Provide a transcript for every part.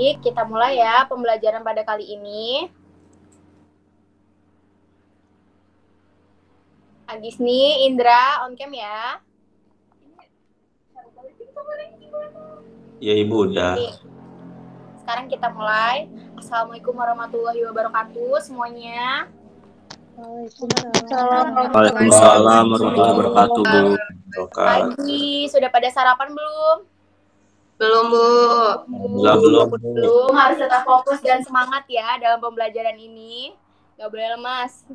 Baik, kita mulai ya pembelajaran pada kali ini. Agisni, Indra, on cam ya. Ya Ibu udah. Oke. Sekarang kita mulai. Assalamualaikum warahmatullahi wabarakatuh semuanya. Waalaikumsalam warahmatullahi wabarakatuh, Bu. Pagi, sudah pada sarapan belum? Belum, Bu. Belum, harus tetap fokus dan semangat ya dalam pembelajaran ini. Gak boleh lemas.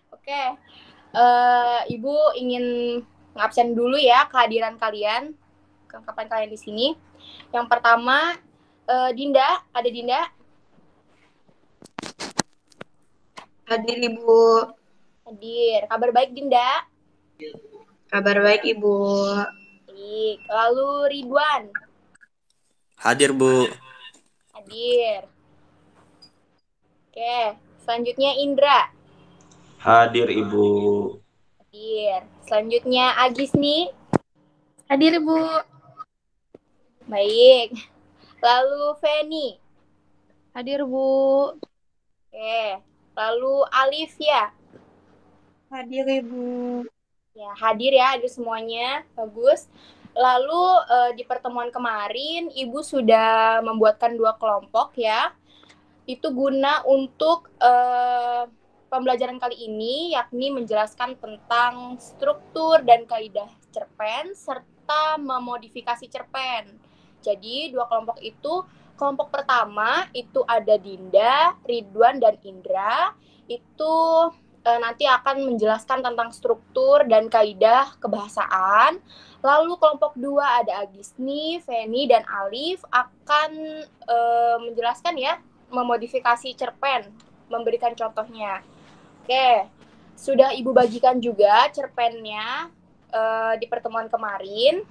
Oke, Ibu ingin ngabsen dulu ya kehadiran kalian, kapan kalian di sini. Yang pertama, Dinda, ada Dinda? Hadir, Ibu. Hadir. Kabar baik, Dinda? Kabar baik, Ibu. Baik. Lalu Ridwan? Hadir, Bu. Hadir. Oke, selanjutnya Indra? Hadir, Ibu. Hadir. Selanjutnya Agisni? Hadir, Bu. Baik. Lalu Feni? Hadir, Bu. Oke. Lalu Alivia? Hadir, Ibu. Ya, hadir ya, hadir semuanya. Bagus. Lalu di pertemuan kemarin, Ibu sudah membuatkan 2 kelompok ya. Itu guna untuk pembelajaran kali ini, yakni menjelaskan tentang struktur dan kaidah cerpen, serta memodifikasi cerpen. Jadi, 2 kelompok itu, kelompok pertama itu ada Dinda, Ridwan, dan Indra. Itu nanti akan menjelaskan tentang struktur dan kaidah kebahasaan. Lalu kelompok 2 ada Agisni, Feni, dan Alif akan menjelaskan ya, memodifikasi cerpen, memberikan contohnya. Oke, sudah Ibu bagikan juga cerpennya di pertemuan kemarin.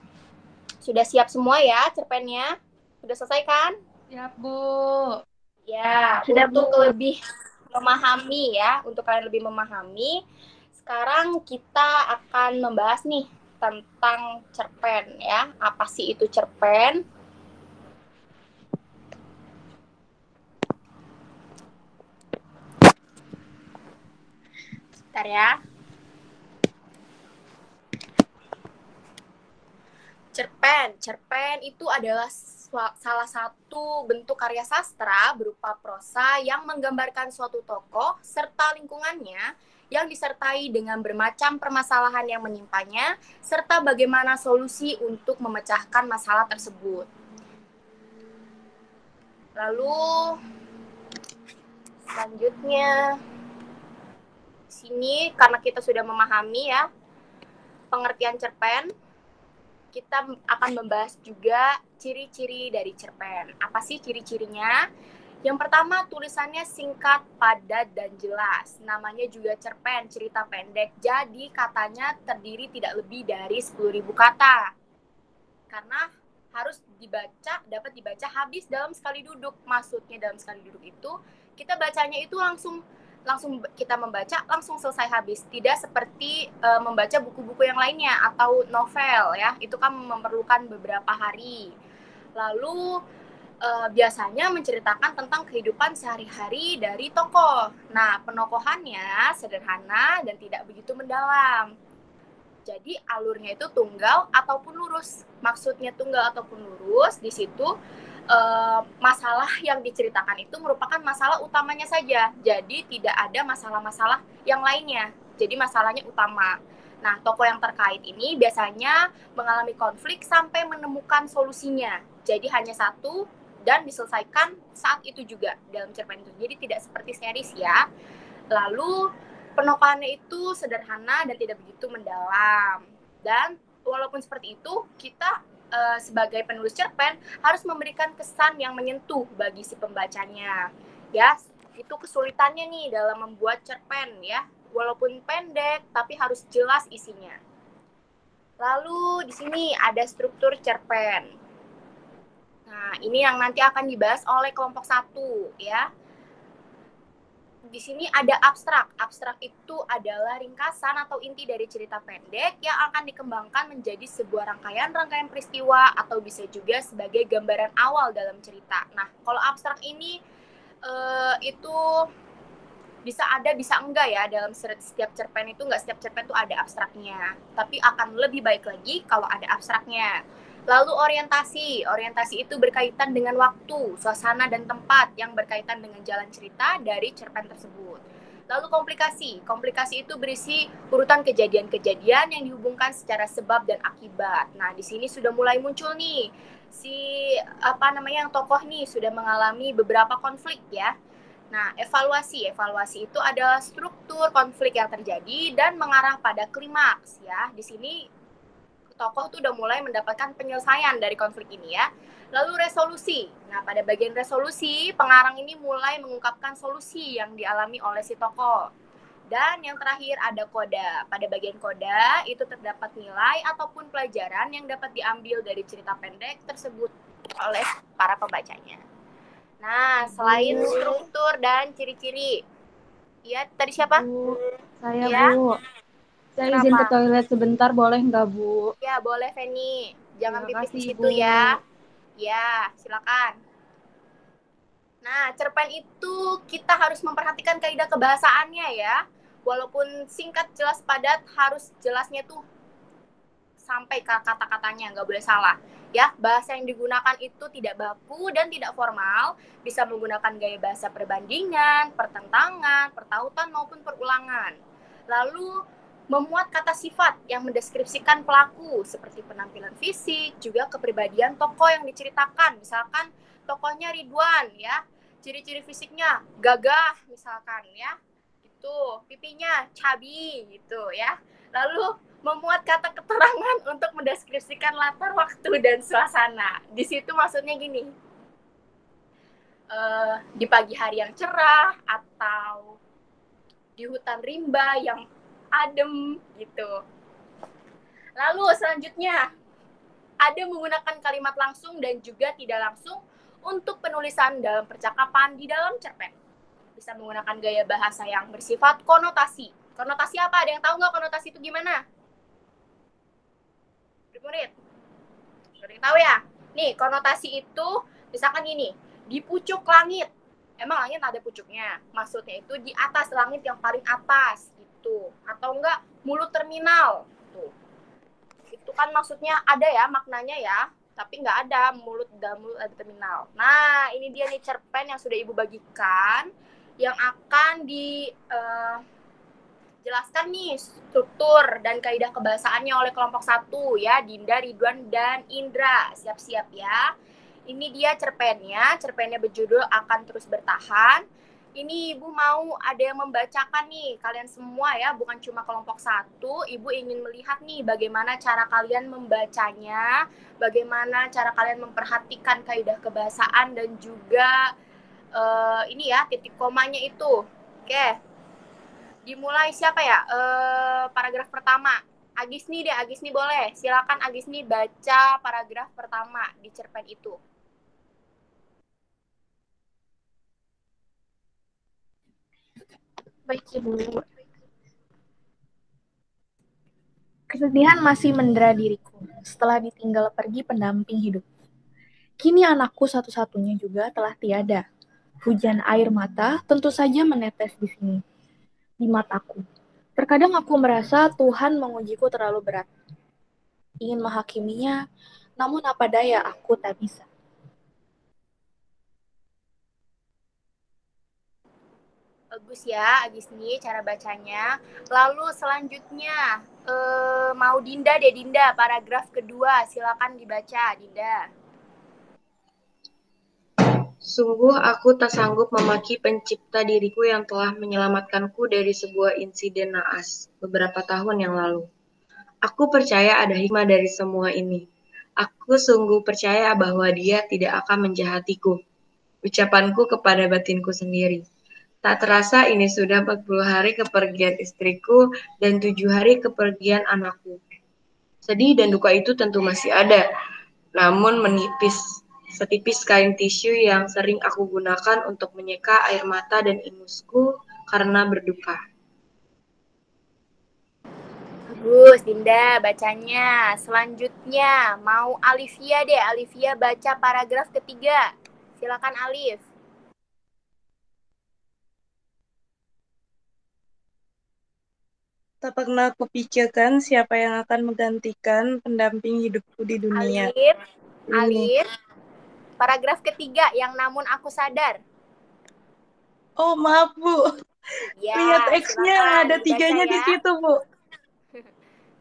Sudah siap semua ya cerpennya? Sudah selesai kan? Siap, Bu. Ya, sudah, untuk Bu. Lebih memahami ya, untuk kalian lebih memahami, sekarang kita akan membahas nih tentang cerpen ya. Apa sih itu cerpen? Bentar ya. Cerpen itu adalah salah satu bentuk karya sastra berupa prosa yang menggambarkan suatu tokoh serta lingkungannya yang disertai dengan bermacam permasalahan yang menimpanya serta bagaimana solusi untuk memecahkan masalah tersebut. Lalu selanjutnya sini karena kita sudah memahami ya pengertian cerpen, kita akan membahas juga ciri-ciri dari cerpen. Apa sih ciri-cirinya? Yang pertama, tulisannya singkat, padat, dan jelas. Namanya juga cerpen, cerita pendek. Jadi katanya terdiri tidak lebih dari 10.000 kata. Karena harus dapat dibaca habis dalam sekali duduk. Maksudnya dalam sekali duduk itu, kita bacanya itu langsung kita membaca langsung selesai habis, tidak seperti membaca buku-buku yang lainnya atau novel ya, itu kan memerlukan beberapa hari. Lalu biasanya menceritakan tentang kehidupan sehari-hari dari tokoh. Nah, penokohannya sederhana dan tidak begitu mendalam. Jadi alurnya itu tunggal ataupun lurus. Maksudnya tunggal ataupun lurus, di situ masalah yang diceritakan itu merupakan masalah utamanya saja. Jadi tidak ada masalah-masalah yang lainnya. Jadi masalahnya utama. Nah, tokoh yang terkait ini biasanya mengalami konflik sampai menemukan solusinya. Jadi hanya satu dan diselesaikan saat itu juga dalam cerpen itu. Jadi tidak seperti series ya. Lalu penokohannya itu sederhana dan tidak begitu mendalam. Dan walaupun seperti itu, kita sebagai penulis cerpen harus memberikan kesan yang menyentuh bagi si pembacanya. Ya, itu kesulitannya nih dalam membuat cerpen ya. Walaupun pendek tapi harus jelas isinya. Lalu di sini ada struktur cerpen. Nah, ini yang nanti akan dibahas oleh kelompok 1 ya. di sini ada abstrak. Abstrak itu adalah ringkasan atau inti dari cerita pendek yang akan dikembangkan menjadi sebuah rangkaian peristiwa atau bisa juga sebagai gambaran awal dalam cerita. Nah, kalau abstrak ini itu bisa ada, bisa enggak ya, dalam setiap cerpen itu enggak setiap cerpen itu ada abstraknya. Tapi akan lebih baik lagi kalau ada abstraknya. Lalu orientasi itu berkaitan dengan waktu, suasana, dan tempat yang berkaitan dengan jalan cerita dari cerpen tersebut. Lalu komplikasi itu berisi urutan kejadian-kejadian yang dihubungkan secara sebab dan akibat. Nah, di sini sudah mulai muncul nih, yang tokoh nih sudah mengalami beberapa konflik ya. Nah, evaluasi itu adalah struktur konflik yang terjadi dan mengarah pada klimaks ya. Di sini tokoh tuh udah mulai mendapatkan penyelesaian dari konflik ini ya. Lalu resolusi. Nah, pada bagian resolusi, pengarang ini mulai mengungkapkan solusi yang dialami oleh si tokoh. Dan yang terakhir ada koda. Pada bagian koda, itu terdapat nilai ataupun pelajaran yang dapat diambil dari cerita pendek tersebut oleh para pembacanya. Nah, selain struktur dan ciri-ciri. Ya, tadi siapa? Saya, ya? Bu. Saya izin ke toilet sebentar, boleh nggak, Bu? Ya, boleh, Feni. Jangan pipis di situ Bu. ya. Ya, silakan. Nah, cerpen itu kita harus memperhatikan kaidah kebahasaannya ya. Walaupun singkat, jelas, padat, harus jelasnya tuh sampai ke kata-katanya, nggak boleh salah. Ya, bahasa yang digunakan itu tidak baku dan tidak formal, bisa menggunakan gaya bahasa perbandingan, pertentangan, pertautan maupun perulangan. Lalu memuat kata sifat yang mendeskripsikan pelaku seperti penampilan fisik, juga kepribadian tokoh yang diceritakan. Misalkan tokohnya Ridwan ya, ciri-ciri fisiknya gagah misalkan ya, gitu, pipinya cabi gitu ya. Lalu memuat kata keterangan untuk mendeskripsikan latar waktu dan suasana. Di situ maksudnya gini, di pagi hari yang cerah atau di hutan rimba yang adem gitu. Lalu selanjutnya ada menggunakan kalimat langsung dan juga tidak langsung untuk penulisan dalam percakapan di dalam cerpen. Bisa menggunakan gaya bahasa yang bersifat konotasi. Konotasi apa? Ada yang tahu nggak konotasi itu gimana? Murid, ada yang tahu ya? Nih, konotasi itu misalkan gini, di pucuk langit. Emang langit ada pucuknya. Maksudnya itu di atas langit yang paling atas gitu. Atau enggak mulut terminal tuh. Itu kan maksudnya ada ya maknanya ya, tapi nggak ada mulut ada terminal. Nah, ini dia nih cerpen yang sudah Ibu bagikan yang akan jelaskan nih struktur dan kaidah kebahasaannya oleh kelompok 1 ya, Dinda, Ridwan, dan Indra. Siap-siap ya. Ini dia cerpennya berjudul Akan Terus Bertahan. Ini Ibu mau ada yang membacakan nih, kalian semua ya, bukan cuma kelompok 1. Ibu ingin melihat nih bagaimana cara kalian membacanya, bagaimana cara kalian memperhatikan kaidah kebahasaan dan juga ini ya, titik komanya itu. Oke. Dimulai siapa ya? Paragraf pertama. Agisni deh, Agisni boleh. Silakan Agisni baca paragraf pertama di cerpen itu. Baik, Ibu. Kesedihan masih mendera diriku setelah ditinggal pergi pendamping hidup. Kini anakku satu-satunya juga telah tiada. Hujan air mata tentu saja menetes di sini, di mataku. Terkadang aku merasa Tuhan mengujiku terlalu berat. Ingin menghakiminya, namun apa daya aku tak bisa. Bagus ya, Agisni, cara bacanya. Lalu selanjutnya, mau Dinda deh, Dinda. Paragraf kedua, silakan dibaca, Dinda. Sungguh aku tak sanggup memaki pencipta diriku yang telah menyelamatkanku dari sebuah insiden naas beberapa tahun yang lalu. Aku percaya ada hikmah dari semua ini. Aku sungguh percaya bahwa dia tidak akan menjahatiku. Ucapanku kepada batinku sendiri. Tak terasa ini sudah 40 hari kepergian istriku dan 7 hari kepergian anakku. Sedih dan duka itu tentu masih ada, namun menipis. Setipis kain tisu yang sering aku gunakan untuk menyeka air mata dan ingusku karena berduka. Bagus, Dinda bacanya. Selanjutnya, mau Alivia deh. Alivia baca paragraf ketiga. Silakan Alif. Tak pernah kupikirkan siapa yang akan menggantikan pendamping hidupku di dunia. Alif. Paragraf ketiga, yang namun aku sadar. Oh, maaf, Bu. Ya, Lihat X-nya, ada dibaca 3-nya ya. di situ, Bu.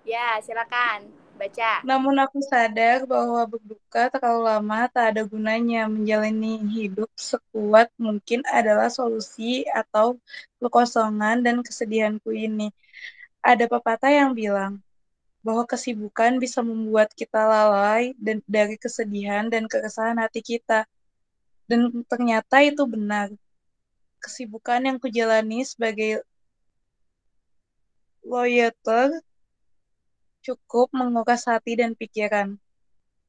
Ya, silakan baca. Namun aku sadar bahwa berduka terlalu lama tak ada gunanya. Menjalani hidup sekuat mungkin adalah solusi atau kekosongan dan kesedihanku ini. Ada pepatah yang bilang bahwa kesibukan bisa membuat kita lalai dari kesedihan dan keresahan hati kita. Dan ternyata itu benar. Kesibukan yang kujalani sebagai lawyer cukup menguras hati dan pikiran.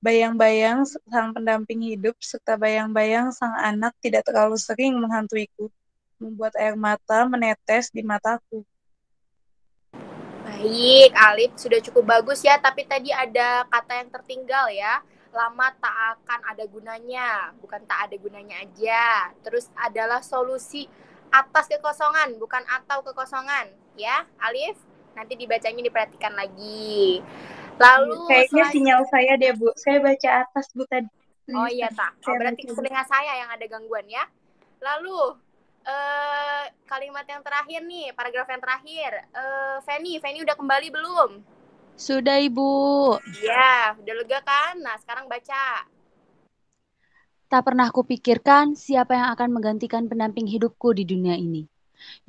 Bayang-bayang sang pendamping hidup serta bayang-bayang sang anak tidak terlalu sering menghantuiku, membuat air mata menetes di mataku. Baik, Alif sudah cukup bagus ya, tapi tadi ada kata yang tertinggal ya. Lama tak akan ada gunanya, bukan tak ada gunanya aja. Terus adalah solusi atas kekosongan, bukan atau kekosongan. Ya, Alif, nanti dibacanya diperhatikan lagi. Lalu kayaknya sinyal saya deh, Bu. Saya baca atas, Bu, tadi. Oh iya, tak. Oh, berarti telinga saya yang ada gangguan ya. Lalu kalimat yang terakhir nih, paragraf yang terakhir. Feni udah kembali belum? Sudah, Ibu. Ya, udah lega kan? Nah, sekarang baca. Tak pernah kupikirkan siapa yang akan menggantikan pendamping hidupku di dunia ini.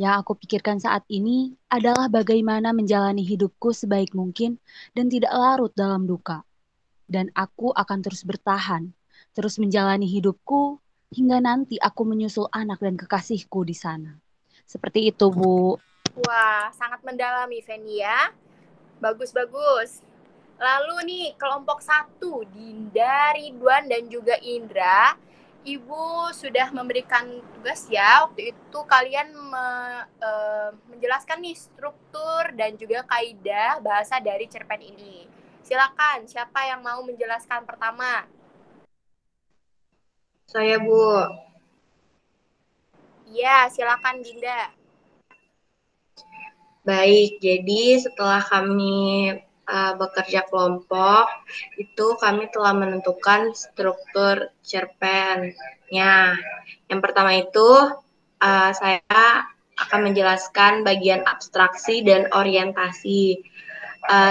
Yang aku pikirkan saat ini adalah bagaimana menjalani hidupku sebaik mungkin dan tidak larut dalam duka. Dan aku akan terus bertahan, terus menjalani hidupku hingga nanti aku menyusul anak dan kekasihku di sana. Seperti itu, Bu. Wah, sangat mendalami, Feni ya. Bagus-bagus. Lalu nih, kelompok 1, Dinda, Ridwan, dan juga Indra. Ibu sudah memberikan tugas ya. Waktu itu kalian menjelaskan nih struktur dan juga kaidah bahasa dari cerpen ini. Silakan, siapa yang mau menjelaskan pertama? Saya, Bu. Iya, silakan Dinda. Baik, jadi setelah kami bekerja kelompok, itu kami telah menentukan struktur cerpennya. Yang pertama itu, saya akan menjelaskan bagian abstraksi dan orientasi.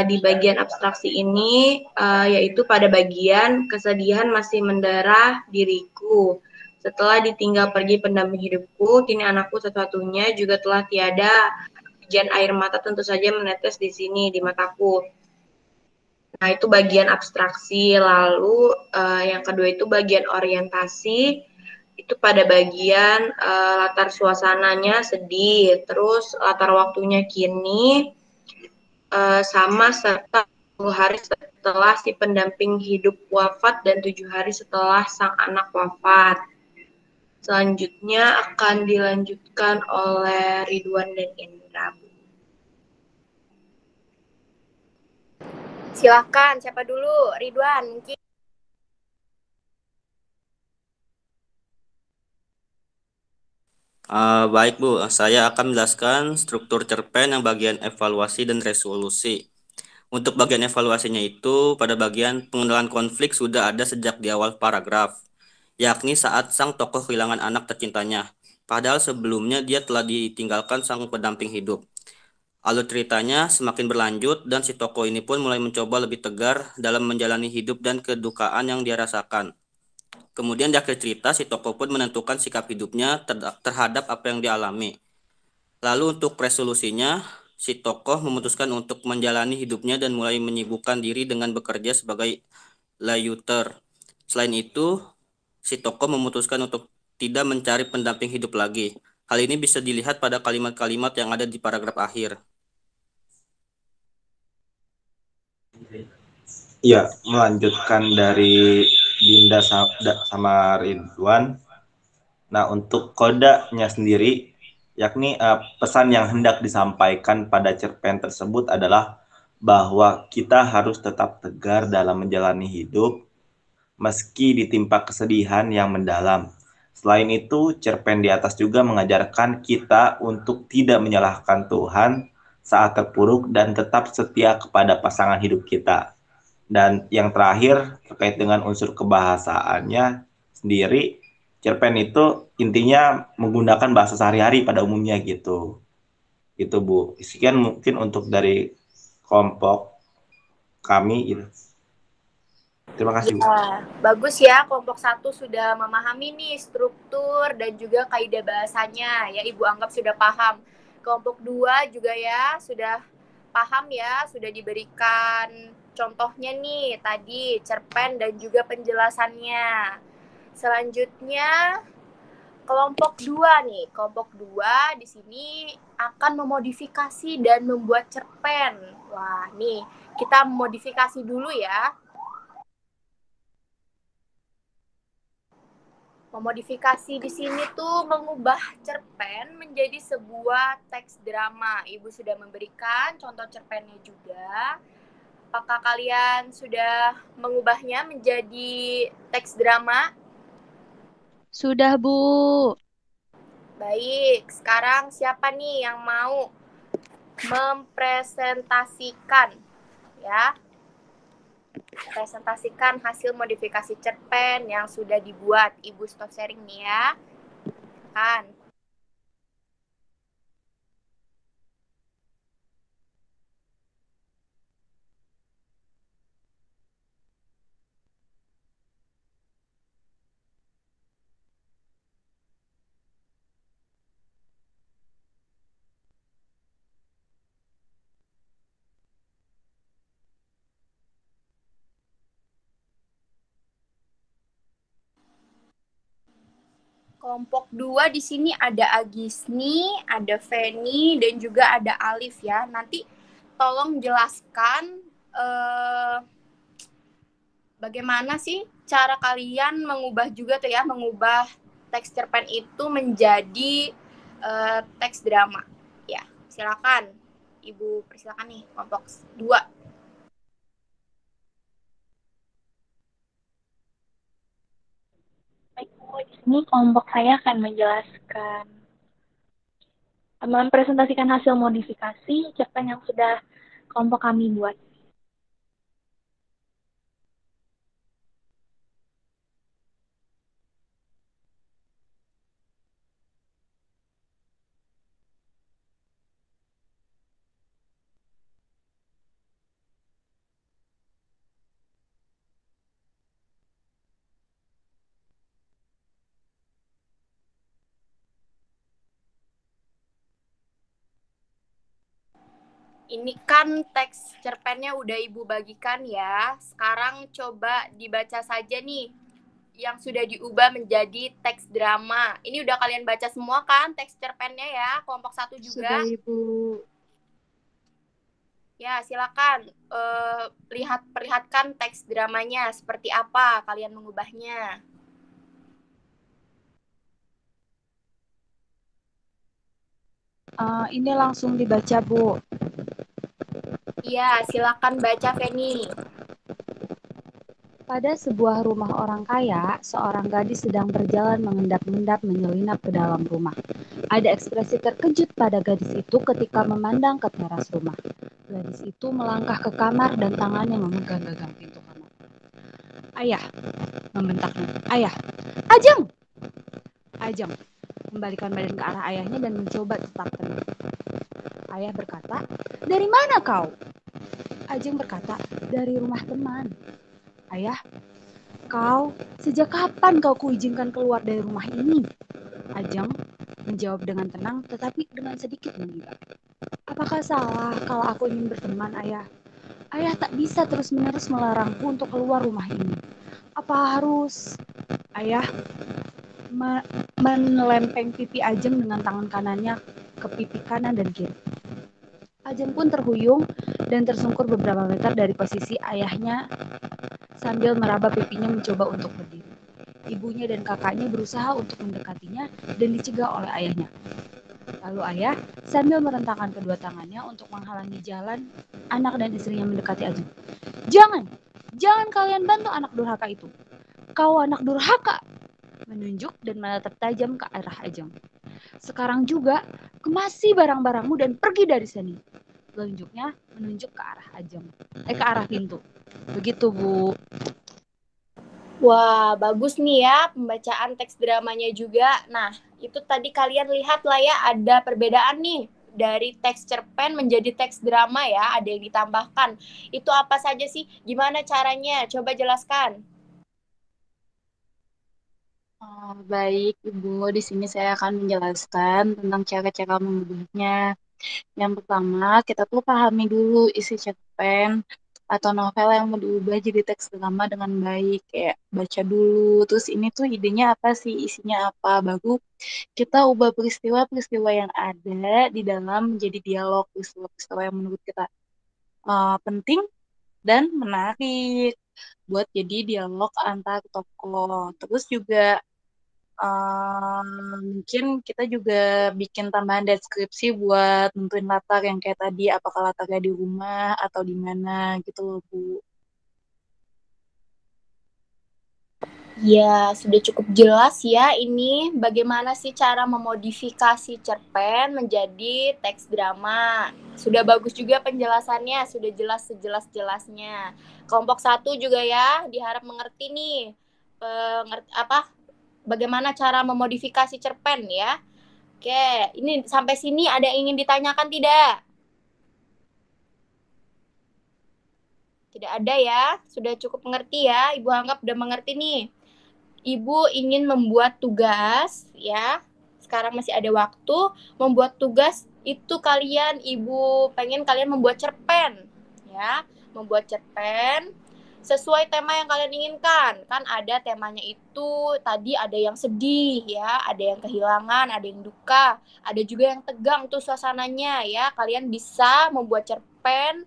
Di bagian abstraksi ini, yaitu pada bagian kesedihan masih mendarah diriku. Setelah ditinggal pergi pendamping hidupku, kini anakku satu-satunya juga telah tiada. Hujan air mata tentu saja menetes di sini, di mataku. Nah, itu bagian abstraksi. Lalu yang kedua itu bagian orientasi. Itu pada bagian latar suasananya sedih. Terus latar waktunya kini sama serta 10 hari setelah si pendamping hidup wafat dan 7 hari setelah sang anak wafat. Selanjutnya akan dilanjutkan oleh Ridwan dan Indra. Silakan, siapa dulu? Ridwan, mungkin. Baik Bu, saya akan menjelaskan struktur cerpen yang bagian evaluasi dan resolusi. Untuk bagian evaluasinya itu, pada bagian pengenalan konflik sudah ada sejak di awal paragraf, yakni saat sang tokoh kehilangan anak tercintanya, padahal sebelumnya dia telah ditinggalkan sang pendamping hidup. Alur ceritanya semakin berlanjut dan si tokoh ini pun mulai mencoba lebih tegar dalam menjalani hidup dan kedukaan yang dia rasakan. Kemudian di akhir cerita, si tokoh pun menentukan sikap hidupnya terhadap apa yang dialami. Lalu untuk resolusinya, si tokoh memutuskan untuk menjalani hidupnya dan mulai menyibukkan diri dengan bekerja sebagai layuter. Selain itu, si tokoh memutuskan untuk tidak mencari pendamping hidup lagi. Hal ini bisa dilihat pada kalimat-kalimat yang ada di paragraf akhir. Ya, melanjutkan dari Dinda sama Ridwan. Nah, untuk kodanya sendiri, yakni pesan yang hendak disampaikan pada cerpen tersebut adalah bahwa kita harus tetap tegar dalam menjalani hidup meski ditimpa kesedihan yang mendalam. Selain itu, cerpen di atas juga mengajarkan kita untuk tidak menyalahkan Tuhan saat terpuruk dan tetap setia kepada pasangan hidup kita. Dan yang terakhir, terkait dengan unsur kebahasaannya sendiri, cerpen itu intinya menggunakan bahasa sehari-hari pada umumnya gitu. Itu Bu. Sekian mungkin untuk dari kelompok kami gitu. Terima kasih Bu. Ya, bagus ya, kelompok 1 sudah memahami nih struktur dan juga kaidah bahasanya. Ya, Ibu anggap sudah paham. Kelompok 2 juga ya, sudah paham ya, sudah diberikan contohnya nih tadi cerpen dan juga penjelasannya. Selanjutnya kelompok 2 nih. Kelompok 2 di sini akan memodifikasi dan membuat cerpen. Wah, nih kita modifikasi dulu ya. Memodifikasi di sini tuh mengubah cerpen menjadi sebuah teks drama. Ibu sudah memberikan contoh cerpennya juga. Apakah kalian sudah mengubahnya menjadi teks drama? Sudah, Bu. Baik, sekarang siapa nih yang mau mempresentasikan ya? Presentasikan hasil modifikasi cerpen yang sudah dibuat. Ibu stop sharing nih ya. Kan. Kelompok 2 di sini ada Agisni, ada Feni, dan juga ada Alif ya. Nanti tolong jelaskan bagaimana sih cara kalian mengubah juga tuh ya, mengubah teks cerpen itu menjadi teks drama. Ya, silakan. Ibu persilakan nih, kelompok 2. Baik, Bu, di sini kelompok saya akan menjelaskan, mempresentasikan hasil modifikasi cerpen yang sudah kelompok kami buat. Ini kan teks cerpennya udah Ibu bagikan ya. Sekarang coba dibaca saja nih yang sudah diubah menjadi teks drama. Ini udah kalian baca semua kan teks cerpennya ya, kelompok 1 juga. Sudah, Ibu. Ya, silakan perlihatkan teks dramanya seperti apa kalian mengubahnya. Ini langsung dibaca, Bu. Iya, silakan baca Feni. Pada sebuah rumah orang kaya, seorang gadis sedang berjalan mengendap-endap menyelinap ke dalam rumah. Ada ekspresi terkejut pada gadis itu ketika memandang ke teras rumah. Gadis itu melangkah ke kamar dan tangannya memegang gagang pintu kamar. "Ayah," membentaknya. "Ayah, Ajeng!" Ajeng membalikan badan ke arah ayahnya dan mencoba tetap tenang. Ayah berkata, "Dari mana kau?" Ajeng berkata, "Dari rumah teman." "Ayah, kau sejak kapan kau kuizinkan keluar dari rumah ini?" Ajeng menjawab dengan tenang tetapi dengan sedikit menggigil. "Apakah salah kalau aku ingin berteman, Ayah? Ayah tak bisa terus-menerus melarangku untuk keluar rumah ini. Apa harus..." Ayah menelempeng pipi Ajeng dengan tangan kanannya ke pipi kanan dan kiri. Ajeng pun terhuyung dan tersungkur beberapa meter dari posisi ayahnya sambil meraba pipinya mencoba untuk berdiri. Ibunya dan kakaknya berusaha untuk mendekatinya dan dicegah oleh ayahnya. Lalu ayah sambil merentangkan kedua tangannya untuk menghalangi jalan anak dan istrinya mendekati Ajeng. Jangan kalian bantu anak durhaka itu. Kau anak durhaka! Menunjuk dan menatap tajam ke arah Ajeng. Sekarang juga kemasi barang-barangmu dan pergi dari sini. Telunjuknya menunjuk ke arah Ajeng. Ke arah pintu. Begitu, Bu. Wah, bagus nih ya pembacaan teks dramanya juga. Nah, itu tadi kalian lihat lah ya, ada perbedaan nih dari teks cerpen menjadi teks drama ya, ada yang ditambahkan. Itu apa saja sih? Gimana caranya? Coba jelaskan. Baik, Ibu. Di sini saya akan menjelaskan tentang cara-cara mengubahnya. Yang pertama, kita tuh pahami dulu isi cerpen atau novel yang mau diubah jadi teks drama dengan baik. Kayak baca dulu, terus ini tuh idenya apa sih, isinya apa. Baru kita ubah peristiwa-peristiwa yang ada di dalam menjadi dialog, peristiwa-peristiwa yang menurut kita penting dan menarik buat jadi dialog antar tokoh. Terus juga mungkin kita juga bikin tambahan deskripsi buat nentuin latar yang kayak tadi, apakah latarnya di rumah atau di mana gitu loh, Bu. Ya, sudah cukup jelas ya ini bagaimana sih cara memodifikasi cerpen menjadi teks drama. Sudah bagus juga penjelasannya, sudah jelas sejelas-jelasnya. Kelompok 1 juga ya, diharap mengerti nih bagaimana cara memodifikasi cerpen ya. Oke, ini sampai sini ada yang ingin ditanyakan tidak? Tidak ada ya, sudah cukup mengerti ya. Ibu anggap udah mengerti nih. Ibu ingin membuat tugas ya. Sekarang masih ada waktu membuat tugas itu Ibu pengen kalian membuat cerpen ya. Membuat cerpen sesuai tema yang kalian inginkan. Kan ada temanya itu tadi ada yang sedih ya, ada yang kehilangan, ada yang duka, ada juga yang tegang tuh suasananya ya. Kalian bisa membuat cerpen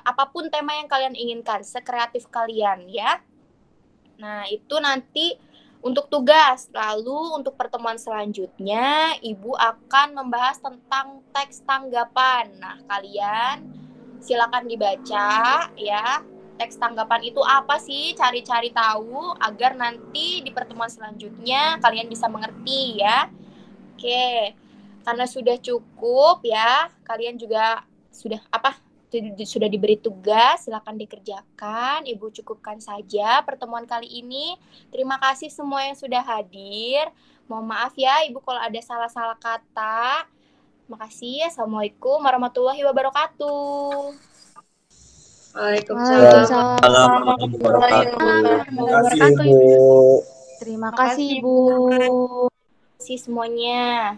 apapun tema yang kalian inginkan, sekreatif kalian ya. Nah, itu nanti untuk tugas. Lalu untuk pertemuan selanjutnya, Ibu akan membahas tentang teks tanggapan. Nah, kalian silakan dibaca ya. Teks tanggapan itu apa sih? Cari-cari tahu agar nanti di pertemuan selanjutnya kalian bisa mengerti ya. Oke. Karena sudah cukup ya, kalian juga sudah diberi tugas, silakan dikerjakan. Ibu cukupkan saja pertemuan kali ini. Terima kasih semua yang sudah hadir. Mohon maaf ya Ibu kalau ada salah-salah kata. Makasih. Assalamualaikum warahmatullahi wabarakatuh. Waalaikumsalam. Terima kasih, Ibu. Terima kasih, Bu. Terima kasih semuanya.